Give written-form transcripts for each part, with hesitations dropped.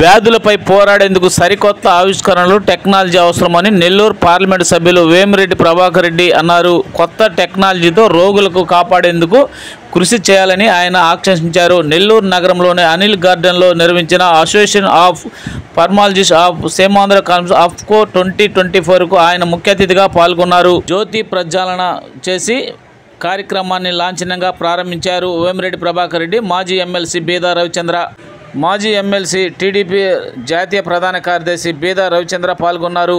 వ్యాధులపై పోరాడేందుకు సరికొత్త ఆవిష్కరణలు టెక్నాలజీ అవసరమని నెల్లూరు పార్లమెంటు సభ్యులు వేమిరెడ్డి ప్రభాకర్ రెడ్డి అన్నారు. కొత్త టెక్నాలజీతో రోగులకు కాపాడేందుకు కృషి చేయాలని ఆయన ఆకాంక్షించారు. నెల్లూరు నగరంలోని అనిల్ గార్డెన్లో నిర్వహించిన association of pulmonologist of Seemandhra conference ఆఫ్కో 2024కు ఆయన ముఖ్య అతిథిగా పాల్గొన్నారు. జ్యోతి ప్రజ్వలన చేసి కార్యక్రమాన్ని లాంఛనంగా ప్రారంభించారు. వేమిరెడ్డి ప్రభాకర్ రెడ్డి, మాజీ ఎమ్మెల్సీ బీదా రవిచంద్ర, మాజీ ఎమ్మెల్సీ టీడీపీ జాతీయ ప్రధాన కార్యదర్శి బీదా రవిచంద్ర పాల్గొన్నారు.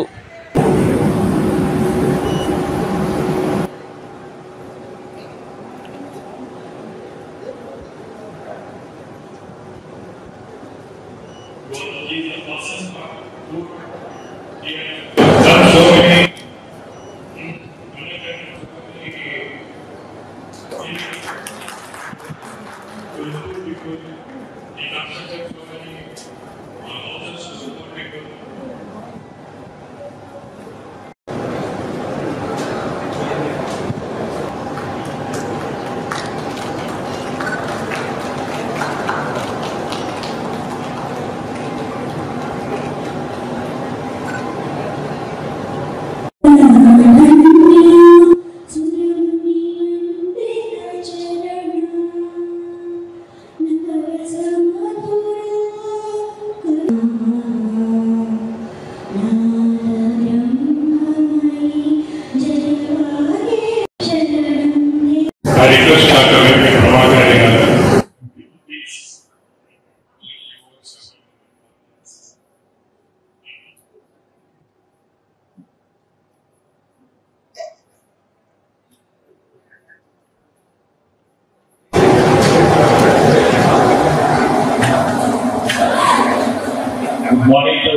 Good morning to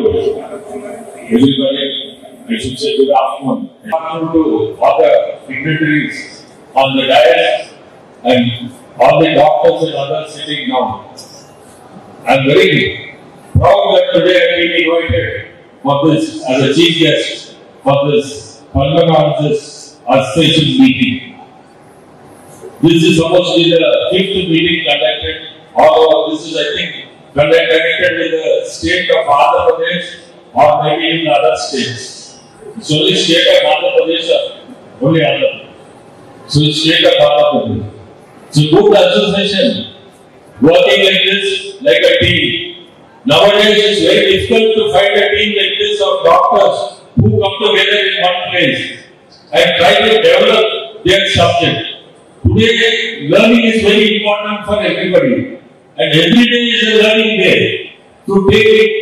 everybody. I should say good afternoon. Good afternoon to all the dignitaries on the dais and all the doctors and others sitting down. I am very proud that today I have been invited for this as a chief guest for this pulmonologist association meeting. This is supposed to be the 5th meeting conducted. Although this is, I think, connected with the state of Andhra Pradesh or maybe in other states. It's only state of Andhra Pradesh, only Andhra. So it's state of Andhra Pradesh. So good association working like this, like a team. Nowadays it's very difficult to find a team like this of doctors who come together in one place and try to develop their subject. Today learning is very important for everybody. And every day is a learning day. To take it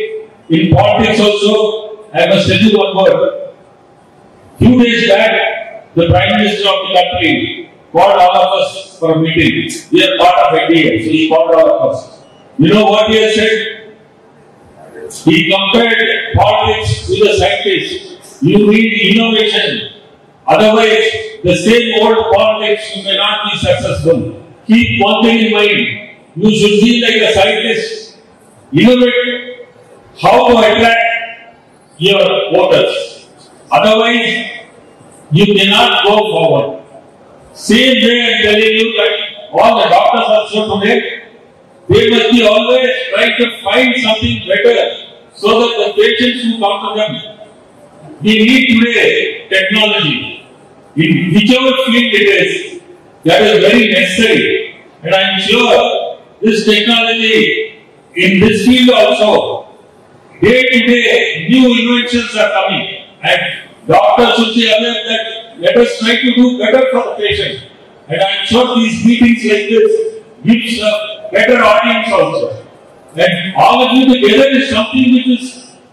in politics also, I must tell you one word. Few days back, the Prime Minister of the country called all of us for a meeting. We are part of India, so he called all of us. You know what he has said? He compared politics with the scientists. You need innovation. Otherwise, the same old politics you may not be successful. Keep one thing in mind. You should be like a scientist, innovate how to attract your voters. Otherwise, you cannot go forward. Same way I am telling you that all the doctors also today, they must be always trying to find something better so that the patients who come to them, we need today technology. In whichever field it is, that is very necessary. And I am sure this technology in this field also, day to day, new inventions are coming, and doctors should be aware that let us try to do better for the patient. And I am sure these meetings like this gives a better audience also. And all of you together is something which is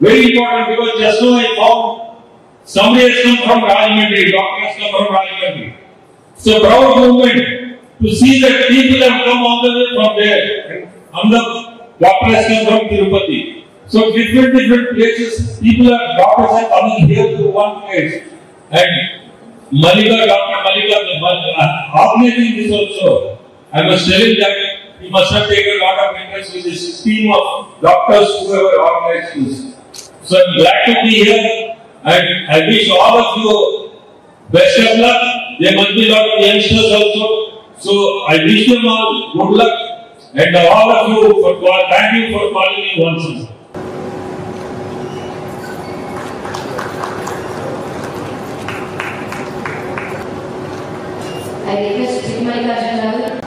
very important, because just now I found somebody has come from Rajahmundry, doctor has come from Rajahmundry. It's a proud moment to see that people have come all the way from there. And the doctor has come from Tirupati. So different places, doctors are coming here to one place. And Dr. Malika organizing this also. I was telling that he must have taken a lot of interest with this team of doctors who have organized this. So I'm glad to be here, and I wish all of you best of luck. There must be a lot of youngsters also. So I wish them all good luck, and all of you thank you for calling me once more. I request Srimati Rajan.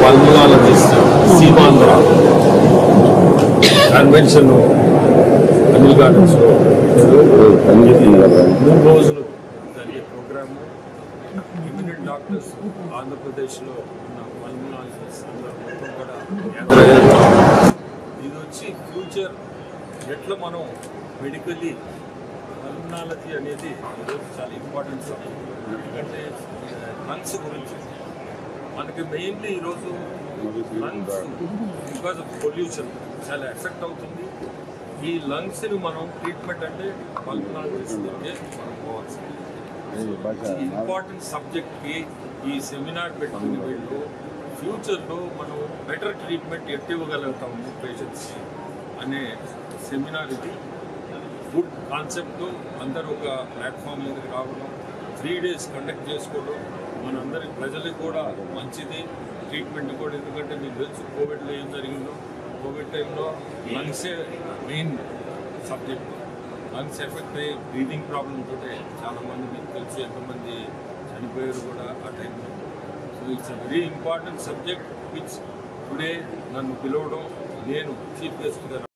Pulmonologist Seemandhra convention Anil గార్డెన్స్లో 3 రోజులు జరిగే programme immunity doctors ఆంధ్రప్రదేశ్లో ఉన్న pulmonologist అందరూ మొత్తం కూడా ఇది వచ్చి ఫ్యూచర్ ఎట్లా మనం మెడికల్లీ పల్మనాలజీ అనేది ఈరోజు చాలా ఇంపార్టెంట్ సబ్జెక్ట్. ఎందుకంటే లంగ్స్ గురించి మనకి మెయిన్లీ ఈరోజు లంగ్స్ బికాజ్ ఆఫ్ పొల్యూషన్ చాలా ఎఫెక్ట్ అవుతుంది. ఈ లంగ్స్ని మనం ట్రీట్మెంట్ అంటే పల్మనాలజిస్ట్ దగ్గరే మనం పోవాల్సింది. ఇంపార్టెంట్ సబ్జెక్ట్కి ఈ సెమినార్ పెట్టుకుని వీళ్ళు ఫ్యూచర్లో మనం బెటర్ ట్రీట్మెంట్ ఎట్లా ఇవ్వగలుగుతాము పేషెంట్స్కి అనే సెమినార్ ఇది. Good concept. అందరూ ఒక ప్లాట్ఫామ్ మీదకి రావడం, 3 days కండక్ట్ చేసుకోవడం మనందరికి ప్రజలకు కూడా మంచిది. ట్రీట్మెంట్ కూడా, ఎందుకంటే మీకు తెలుసు కోవిడ్లో ఏం జరిగిందో. కోవిడ్ టైంలో లంగ్సే మెయిన్ సబ్జెక్ట్. లంగ్స్ ఎఫెక్ట్ అయ్యి బ్రీతింగ్ ప్రాబ్లంతో చాలామంది మీకు తెలుసు ఎంతమంది చనిపోయారు కూడా ఆ టైంలో. So it's a very important subject which today నన్ను పిలవడం, నేను చీఫ్ గెస్ట్గా